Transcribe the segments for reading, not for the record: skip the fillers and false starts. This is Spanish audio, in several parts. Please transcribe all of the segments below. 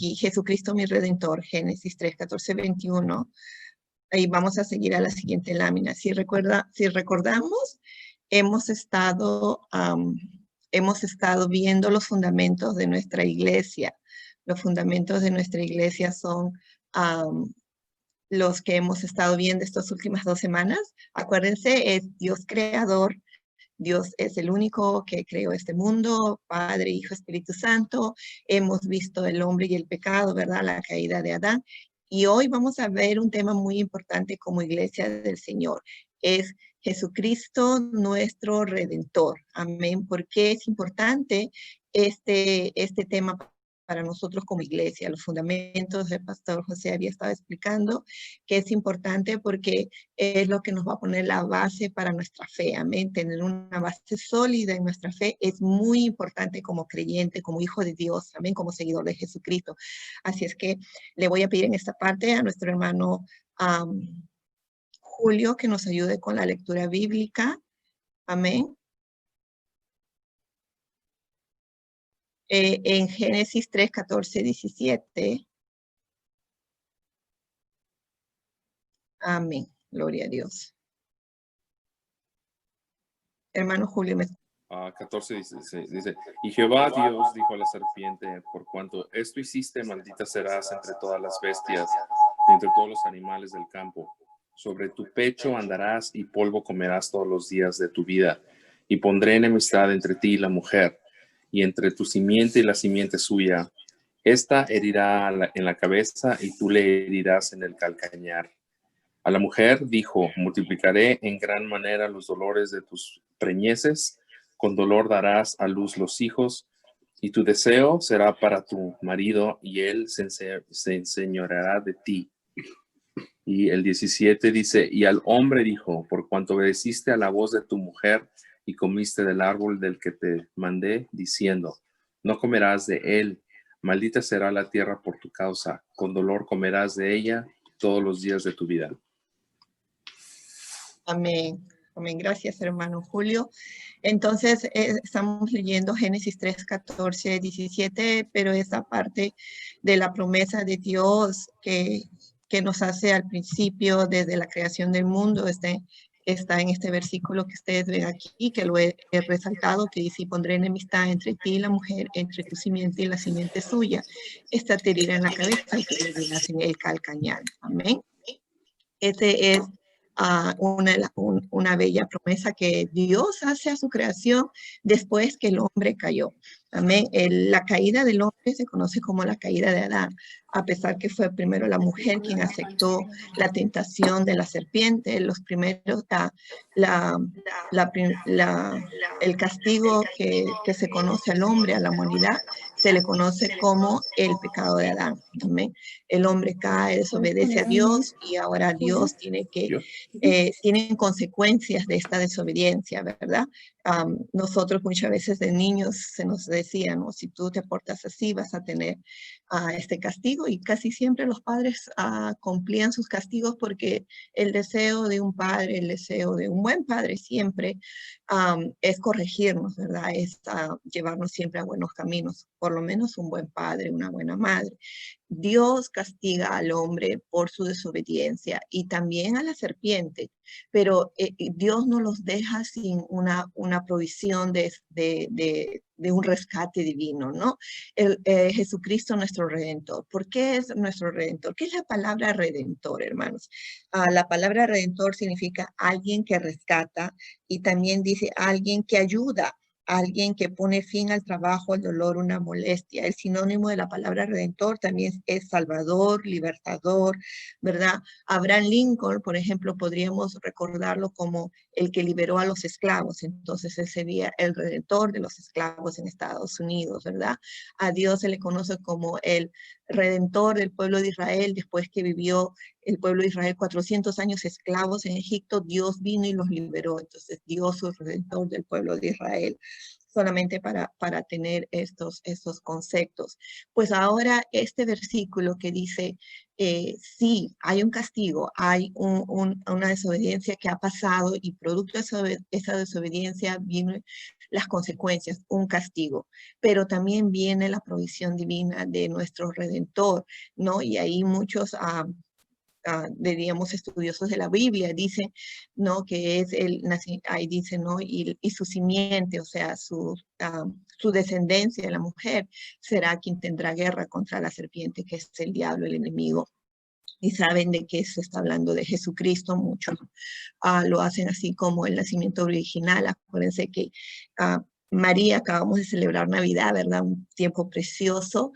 aquí, Jesucristo mi Redentor, Génesis 3, 14, 21. Ahí vamos a seguir a la siguiente lámina. Si recordamos, hemos estado viendo los fundamentos de nuestra iglesia. Los fundamentos de nuestra iglesia son los que hemos estado viendo estas últimas 2 semanas. Acuérdense, es Dios creador. Dios es el único que creó este mundo, Padre, Hijo, Espíritu Santo. Hemos visto el hombre y el pecado, ¿verdad? La caída de Adán. Y hoy vamos a ver un tema muy importante como iglesia del Señor. Es Jesucristo nuestro Redentor. Amén. ¿Por qué es importante este tema para nosotros como iglesia? Los fundamentos del pastor José había estado explicando que es importante porque es lo que nos va a poner la base para nuestra fe. Amén. Tener una base sólida en nuestra fe es muy importante como creyente, como hijo de Dios, amén, como seguidor de Jesucristo. Así es que le voy a pedir en esta parte a nuestro hermano Julio que nos ayude con la lectura bíblica. Amén. En Génesis 3, 14, 17. Amén. Gloria a Dios. Hermano Julio, 14 dice, y Jehová Dios dijo a la serpiente, por cuanto esto hiciste, maldita serás entre todas las bestias y entre todos los animales del campo. Sobre tu pecho andarás y polvo comerás todos los días de tu vida. Y pondré enemistad entre ti y la mujer, y entre tu simiente y la simiente suya. Esta herirá en la cabeza y tú le herirás en el calcañar. A la mujer dijo, multiplicaré en gran manera los dolores de tus preñeces, con dolor darás a luz los hijos, y tu deseo será para tu marido, y él se enseñoreará de ti. Y el 17 dice, y al hombre dijo, por cuanto obedeciste a la voz de tu mujer, y comiste del árbol del que te mandé, diciendo, no comerás de él, maldita será la tierra por tu causa, con dolor comerás de ella todos los días de tu vida. Amén. Amén. Gracias, hermano Julio. Entonces, estamos leyendo Génesis 3, 14, 17, pero esa parte de la promesa de Dios que nos hace al principio, desde la creación del mundo, está en este versículo que ustedes ven aquí, que lo he resaltado, que dice, pondré enemistad entre ti y la mujer, entre tu simiente y la simiente suya. Esta te herirá en la cabeza y tú le herirás en el calcañar. Amén. Este es una bella promesa que Dios hace a su creación después que el hombre cayó. Amén. La caída del hombre se conoce como la caída de Adán, a pesar que fue primero la mujer quien aceptó la tentación de la serpiente. Los primeros, el castigo que se conoce al hombre, a la humanidad, se le conoce como el pecado de Adán. Amén. El hombre cae, desobedece a Dios y ahora Dios tienen consecuencias de esta desobediencia, ¿verdad? Nosotros muchas veces de niños se nos decía, ¿no? Si tú te portas así vas a tener este castigo, y casi siempre los padres cumplían sus castigos porque el deseo de un padre, el deseo de un buen padre siempre es corregirnos, ¿verdad? Es llevarnos siempre a buenos caminos, por lo menos un buen padre, una buena madre. Dios castiga al hombre por su desobediencia y también a la serpiente, pero Dios no los deja sin una provisión de un rescate divino, ¿no? Jesucristo nuestro Redentor. ¿Por qué es nuestro Redentor? ¿Qué es la palabra redentor, hermanos? La palabra redentor significa alguien que rescata, y también dice alguien que ayuda, alguien que pone fin al trabajo, al dolor, una molestia. El sinónimo de la palabra redentor también es salvador, libertador, ¿verdad? Abraham Lincoln, por ejemplo, podríamos recordarlo como el que liberó a los esclavos. Entonces, él sería el redentor de los esclavos en Estados Unidos, ¿verdad? A Dios se le conoce como el redentor del pueblo de Israel después que vivió el pueblo de Israel 400 años esclavos en Egipto. Dios vino y los liberó. Entonces, Dios es el redentor del pueblo de Israel. solamente para tener estos conceptos. Pues ahora este versículo que dice, sí, hay un castigo, hay una desobediencia que ha pasado y producto de esa desobediencia vienen las consecuencias, un castigo, pero también viene la provisión divina de nuestro Redentor, ¿no? Y ahí muchos diríamos, estudiosos de la Biblia, dicen, ¿no? Que es ahí dice, ¿no? Y su simiente, o sea, su descendencia, la mujer, será quien tendrá guerra contra la serpiente, que es el diablo, el enemigo. Y saben de qué se está hablando de Jesucristo, muchos lo hacen así como el nacimiento original. Acuérdense que María, acabamos de celebrar Navidad, ¿verdad? Un tiempo precioso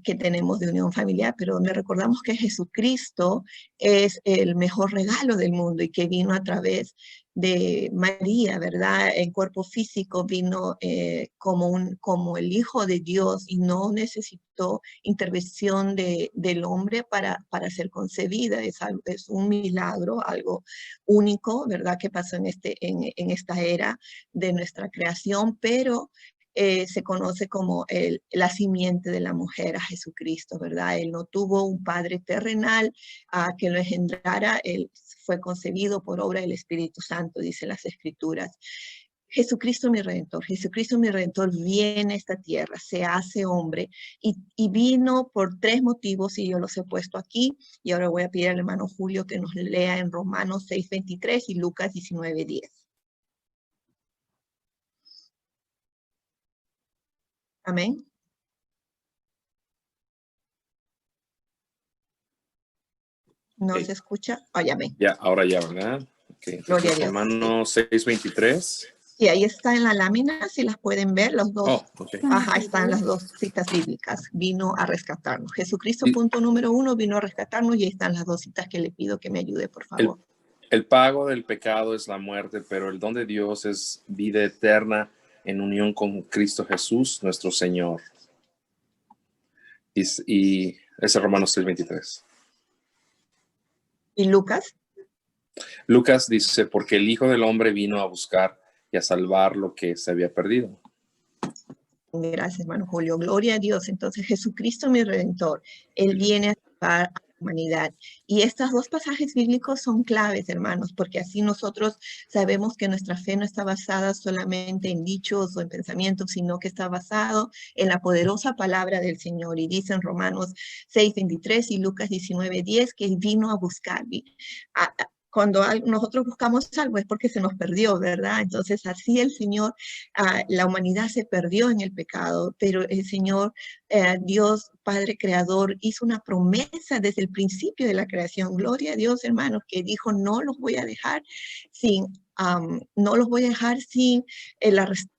que tenemos de unión familiar, pero donde recordamos que Jesucristo es el mejor regalo del mundo y que vino a través de María, ¿verdad? En cuerpo físico vino como el Hijo de Dios y no necesitó intervención del hombre para ser concebida. Es un milagro, algo único, ¿verdad? Que pasó en esta era de nuestra creación, pero se conoce como la simiente de la mujer a Jesucristo, ¿verdad? Él no tuvo un padre terrenal que lo engendrara, él fue concebido por obra del Espíritu Santo, dice las Escrituras. Jesucristo mi Redentor viene a esta tierra, se hace hombre y vino por 3 motivos y yo los he puesto aquí y ahora voy a pedir al hermano Julio que nos lea en Romanos 6:23 y Lucas 19:10. Amén. ¿No se escucha? Amén. Ya, ahora ya, ¿verdad? Okay. Gloria a Dios. Romanos 6:23. Y ahí está en la lámina, si las pueden ver, los dos. Oh, okay. Ajá, están las dos citas bíblicas. Vino a rescatarnos. Jesucristo, punto número 1, vino a rescatarnos y ahí están las dos citas que le pido que me ayude, por favor. El pago del pecado es la muerte, pero el don de Dios es vida eterna en unión con Cristo Jesús, nuestro Señor. Y ese es Romanos 6:23. ¿Y Lucas? Lucas dice, porque el Hijo del Hombre vino a buscar y a salvar lo que se había perdido. Gracias, hermano Julio. Gloria a Dios. Entonces, Jesucristo, mi Redentor, Él viene a salvar a la humanidad. Y estos dos pasajes bíblicos son claves, hermanos, porque así nosotros sabemos que nuestra fe no está basada solamente en dichos o en pensamientos, sino que está basado en la poderosa palabra del Señor. Y dicen Romanos 6:23 y Lucas 19:10 que Él vino a buscar. Cuando nosotros buscamos algo es porque se nos perdió, ¿verdad? Entonces así el Señor, la humanidad se perdió en el pecado, pero el Señor, Dios Padre Creador, hizo una promesa desde el principio de la creación. Gloria a Dios, hermanos, que dijo, no los voy a dejar sin la restauración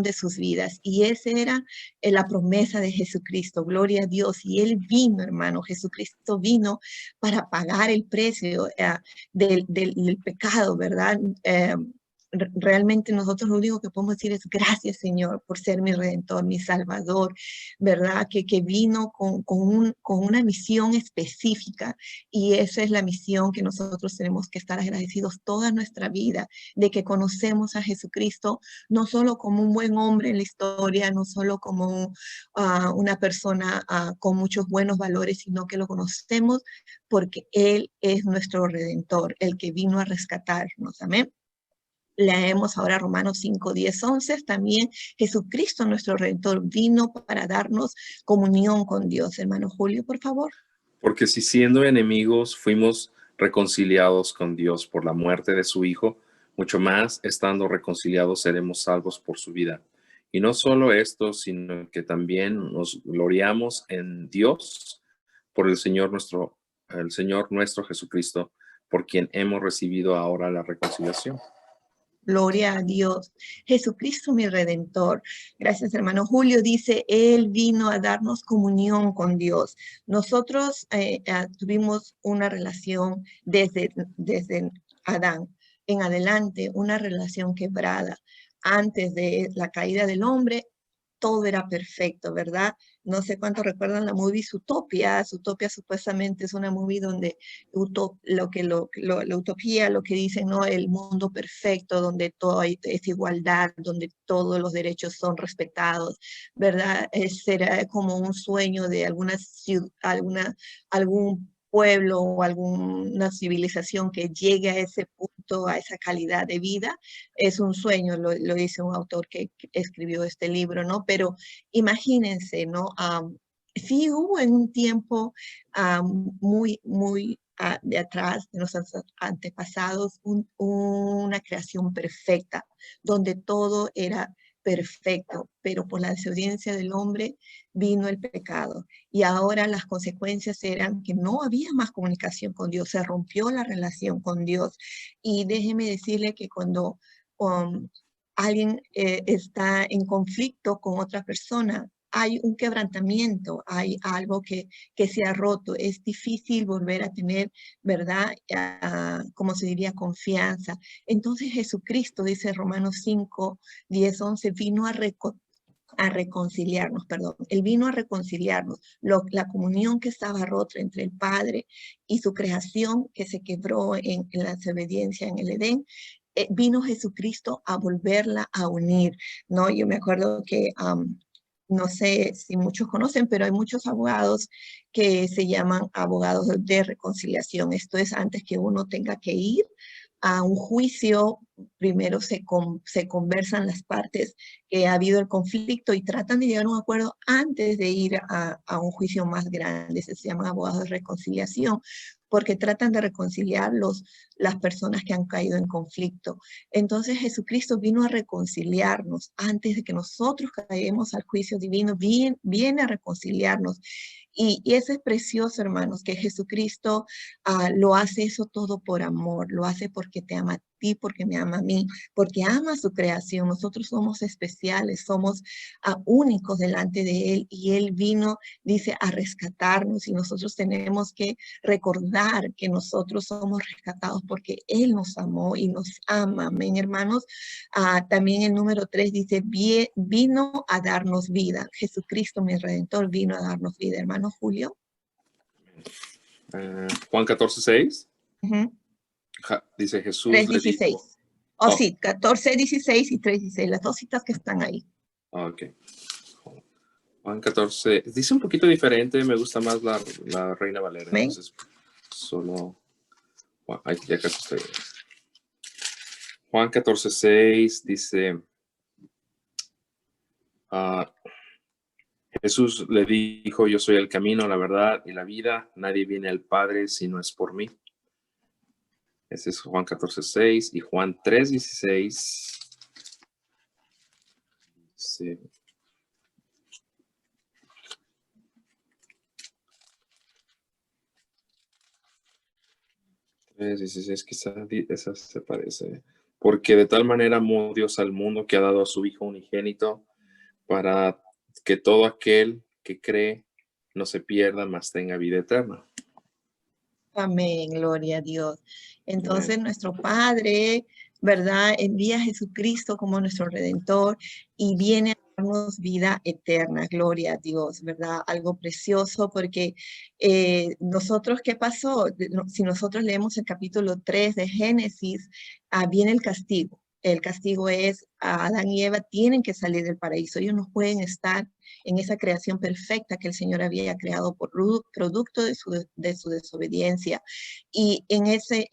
de sus vidas. Y esa era la promesa de Jesucristo. Gloria a Dios. Y Él vino, hermano. Jesucristo vino para pagar el precio del pecado, ¿verdad? Realmente nosotros lo único que podemos decir es gracias, Señor, por ser mi Redentor, mi Salvador, ¿verdad? Que vino con una misión específica y esa es la misión que nosotros tenemos que estar agradecidos toda nuestra vida, de que conocemos a Jesucristo no solo como un buen hombre en la historia, no solo como una persona con muchos buenos valores, sino que lo conocemos porque Él es nuestro Redentor, el que vino a rescatarnos. Amén. Leemos ahora Romanos 5, 10, 11. También Jesucristo, nuestro Redentor, vino para darnos comunión con Dios. Hermano Julio, por favor. Porque si siendo enemigos fuimos reconciliados con Dios por la muerte de su Hijo, mucho más estando reconciliados seremos salvos por su vida. Y no solo esto, sino que también nos gloriamos en Dios por el Señor nuestro Jesucristo, por quien hemos recibido ahora la reconciliación. Gloria a Dios. Jesucristo, mi Redentor. Gracias, hermano Julio. Dice, Él vino a darnos comunión con Dios. Nosotros tuvimos una relación desde Adán en adelante, una relación quebrada. Antes de la caída del hombre, todo era perfecto, ¿verdad? no sé cuánto recuerdan la movie Zootopia. Zootopia supuestamente es una movie donde la utopía, lo que dicen, ¿no? El mundo perfecto, donde todo es igualdad, donde todos los derechos son respetados, ¿verdad? Será como un sueño de algún pueblo o alguna civilización que llegue a ese punto, a esa calidad de vida. Es un sueño, lo dice un autor que escribió este libro, ¿no? Pero imagínense, ¿no? Sí hubo en un tiempo muy de atrás, de nuestros antepasados, una creación perfecta, donde todo era perfecto, pero por la desobediencia del hombre vino el pecado. Y ahora las consecuencias eran que no había más comunicación con Dios, se rompió la relación con Dios. Y déjeme decirle que cuando alguien está en conflicto con otra persona, hay un quebrantamiento, hay algo que se ha roto. Es difícil volver a tener, ¿verdad? Como se diría, confianza. Entonces Jesucristo, dice Romanos 5, 10, 11, vino a reconciliarnos, perdón. Él vino a reconciliarnos. La comunión que estaba rota entre el Padre y su creación, que se quebró en la desobediencia en el Edén, vino Jesucristo a volverla a unir, ¿no? Yo me acuerdo que, no sé si muchos conocen, pero hay muchos abogados que se llaman abogados de reconciliación. Esto es antes que uno tenga que ir a un juicio, primero se conversan las partes que ha habido el conflicto y tratan de llegar a un acuerdo antes de ir a un juicio más grande. Se llaman abogados de reconciliación, porque tratan de reconciliar las personas que han caído en conflicto. Entonces Jesucristo vino a reconciliarnos antes de que nosotros caigamos al juicio divino, viene a reconciliarnos. Y eso es precioso, hermanos, que Jesucristo lo hace eso todo por amor, lo hace porque te ama a ti, porque me ama a mí, porque ama su creación. Nosotros somos especiales, somos únicos delante de Él, y Él vino, dice, a rescatarnos, y nosotros tenemos que recordar que nosotros somos rescatados porque Él nos amó y nos ama. Amén, hermanos. También el número 3 dice, vino a darnos vida. Jesucristo, mi Redentor, vino a darnos vida. Hermano Julio. Juan 14, 6. Dice Jesús 3, 16. dijo, sí, 14, 16 y 3, 16. Las dos citas que están ahí. Ok. Juan 14. Dice un poquito diferente. Me gusta más la Reina Valera. ¿Ven? Entonces, solo... Ay, ya casi estoy. Juan 14, 6 dice... Jesús le dijo, yo soy el camino, la verdad y la vida. Nadie viene al Padre si no es por mí. Ese es Juan 14, 6. Y Juan 3, 16. Sí. Quizás esa se parece. Porque de tal manera amó Dios al mundo que ha dado a su Hijo unigénito para que todo aquel que cree no se pierda, mas tenga vida eterna. Amén, gloria a Dios. Entonces nuestro Padre, ¿verdad? Envía a Jesucristo como nuestro Redentor y viene a darnos vida eterna, gloria a Dios, ¿verdad? Algo precioso porque nosotros, ¿qué pasó? Si nosotros leemos el capítulo 3 de Génesis, viene el castigo. El castigo es, Adán y Eva tienen que salir del paraíso. Ellos no pueden estar en esa creación perfecta que el Señor había creado por producto de su desobediencia. Y en ese,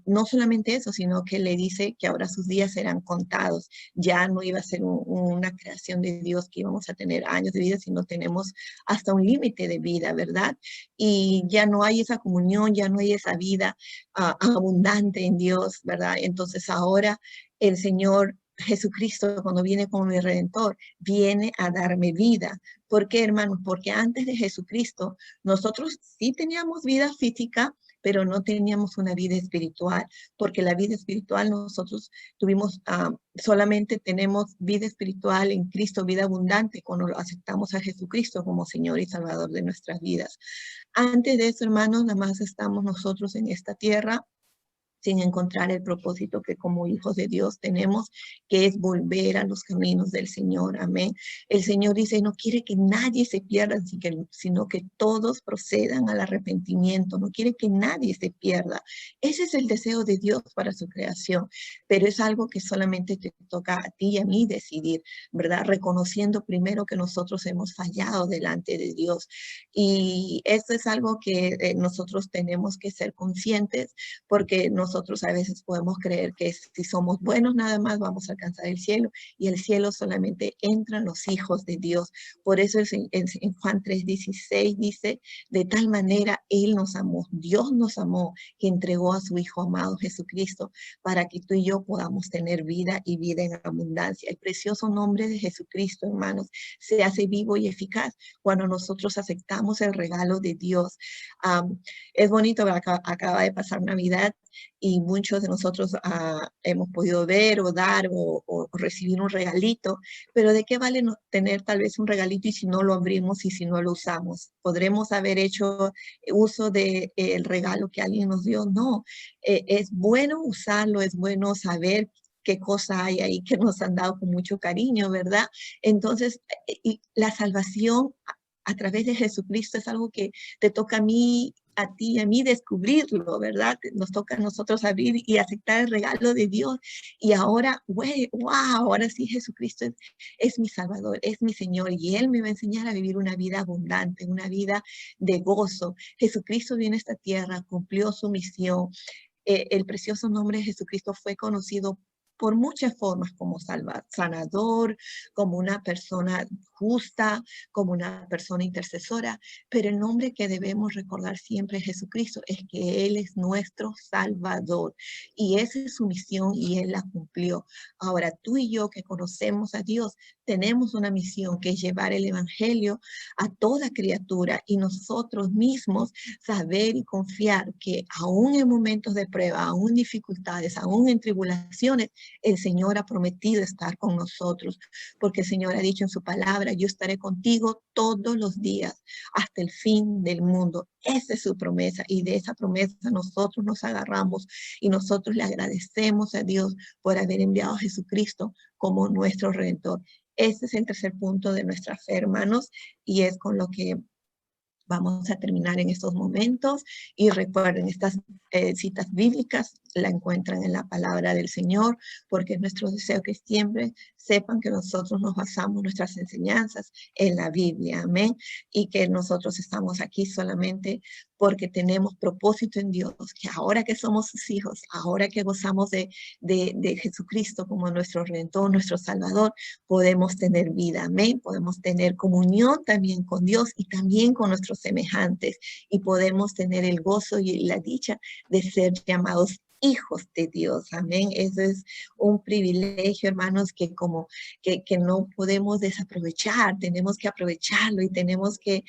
no solamente eso, sino que le dice que ahora sus días serán contados. Ya no iba a ser una creación de Dios que íbamos a tener años de vida, sino tenemos hasta un límite de vida, ¿verdad? Y ya no hay esa comunión, ya no hay esa vida abundante en Dios, ¿verdad? Entonces ahora el Señor Jesucristo, cuando viene como mi Redentor, viene a darme vida. ¿Por qué, hermanos? Porque antes de Jesucristo, nosotros sí teníamos vida física, pero no teníamos una vida espiritual, porque la vida espiritual nosotros tuvimos, solamente tenemos vida espiritual en Cristo, vida abundante, cuando aceptamos a Jesucristo como Señor y Salvador de nuestras vidas. Antes de eso, hermanos, nada más estamos nosotros en esta tierra, sin encontrar el propósito que como hijos de Dios tenemos, que es volver a los caminos del Señor. Amén. El Señor dice, no quiere que nadie se pierda, sino que todos procedan al arrepentimiento. No quiere que nadie se pierda. Ese es el deseo de Dios para su creación, pero es algo que solamente te toca a ti y a mí decidir, ¿verdad? Reconociendo primero que nosotros hemos fallado delante de Dios. Y esto es algo que nosotros tenemos que ser conscientes, porque nosotros a veces podemos creer que si somos buenos nada más vamos a alcanzar el cielo, y el cielo solamente entran los hijos de Dios. Por eso en Juan 3:16 dice, de tal manera Él nos amó, Dios nos amó, que entregó a su Hijo amado Jesucristo, para que tú y yo podamos tener vida y vida en abundancia. El precioso nombre de Jesucristo, hermanos, se hace vivo y eficaz cuando nosotros aceptamos el regalo de Dios. Es bonito, acaba de pasar Navidad y muchos de nosotros hemos podido ver o dar o recibir un regalito, pero ¿de qué vale tener tal vez un regalito y si no lo abrimos y si no lo usamos? ¿Podremos haber hecho uso del regalo que alguien nos dio? No, es bueno usarlo, es bueno saber qué cosa hay ahí que nos han dado con mucho cariño, ¿verdad? Entonces, y la salvación a través de Jesucristo es algo que te toca a mí, a ti y a mí descubrirlo, ¿verdad? Nos toca a nosotros abrir y aceptar el regalo de Dios. Y ahora, wow, ahora sí Jesucristo es mi Salvador, es mi Señor, y Él me va a enseñar a vivir una vida abundante, una vida de gozo. Jesucristo vino a esta tierra, cumplió su misión. El precioso nombre de Jesucristo fue conocido por muchas formas, como sanador, como una persona justa, como una persona intercesora, pero el nombre que debemos recordar siempre es Jesucristo, es que Él es nuestro Salvador, y esa es su misión y Él la cumplió. Ahora, tú y yo que conocemos a Dios, tenemos una misión que es llevar el Evangelio a toda criatura, y nosotros mismos saber y confiar que aún en momentos de prueba, aún en dificultades, aún en tribulaciones, el Señor ha prometido estar con nosotros, porque el Señor ha dicho en su palabra, yo estaré contigo todos los días hasta el fin del mundo. Esa es su promesa, y de esa promesa nosotros nos agarramos y nosotros le agradecemos a Dios por haber enviado a Jesucristo como nuestro Redentor. Ese es el tercer punto de nuestra fe, hermanos, y es con lo que vamos a terminar en estos momentos. Y recuerden, estas citas bíblicas la encuentran en la palabra del Señor, porque es nuestro deseo que siempre sepan que nosotros nos basamos nuestras enseñanzas en la Biblia, amén, y que nosotros estamos aquí solamente porque tenemos propósito en Dios, que ahora que somos sus hijos, ahora que gozamos de Jesucristo como nuestro Redentor, nuestro Salvador, podemos tener vida, amén, podemos tener comunión también con Dios y también con nuestros semejantes, y podemos tener el gozo y la dicha de ser llamados hijos de Dios, amén. Eso es un privilegio, hermanos, que no podemos desaprovechar, tenemos que aprovecharlo y tenemos que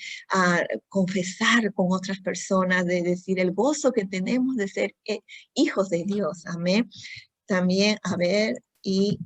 confesar con otras personas, de decir el gozo que tenemos de ser hijos de Dios, amén. También, a ver, y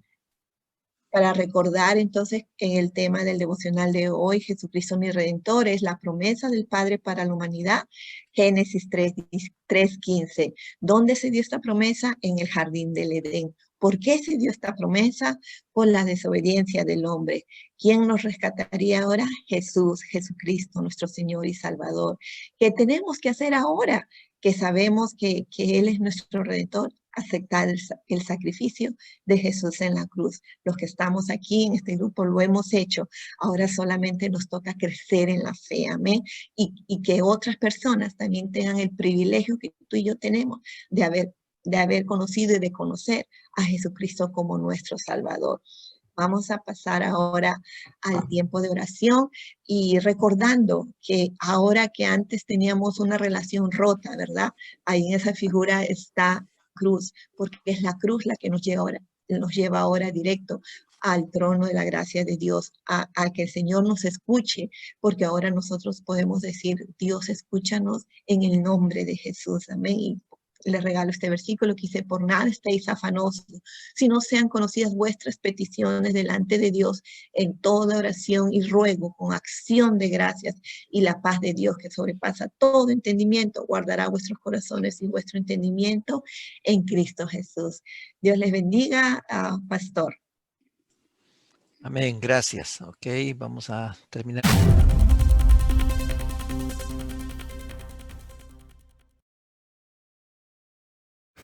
para recordar entonces en el tema del devocional de hoy, Jesucristo mi Redentor, es la promesa del Padre para la humanidad, Génesis 3:15. ¿Dónde se dio esta promesa? En el jardín del Edén. ¿Por qué se dio esta promesa? Por la desobediencia del hombre. ¿Quién nos rescataría ahora? Jesús, Jesucristo, nuestro Señor y Salvador. ¿Qué tenemos que hacer ahora? Que sabemos que Él es nuestro Redentor, aceptar el sacrificio de Jesús en la cruz. Los que estamos aquí en este grupo lo hemos hecho. Ahora solamente nos toca crecer en la fe, amén. Y que otras personas también tengan el privilegio que tú y yo tenemos de haber conocido y de conocer a Jesucristo como nuestro Salvador. Vamos a pasar ahora al tiempo de oración y recordando que ahora que antes teníamos una relación rota, ¿verdad? Ahí en esa figura está cruz, porque es la cruz la que nos lleva ahora directo al trono de la gracia de Dios, a que el Señor nos escuche, porque ahora nosotros podemos decir, Dios, escúchanos en el nombre de Jesús, amén. Y les regalo este versículo que dice, por nada estéis afanosos, si no sean conocidas vuestras peticiones delante de Dios en toda oración y ruego con acción de gracias, y la paz de Dios que sobrepasa todo entendimiento guardará vuestros corazones y vuestro entendimiento en Cristo Jesús. Dios les bendiga, pastor. Amén, gracias. Ok, vamos a terminar.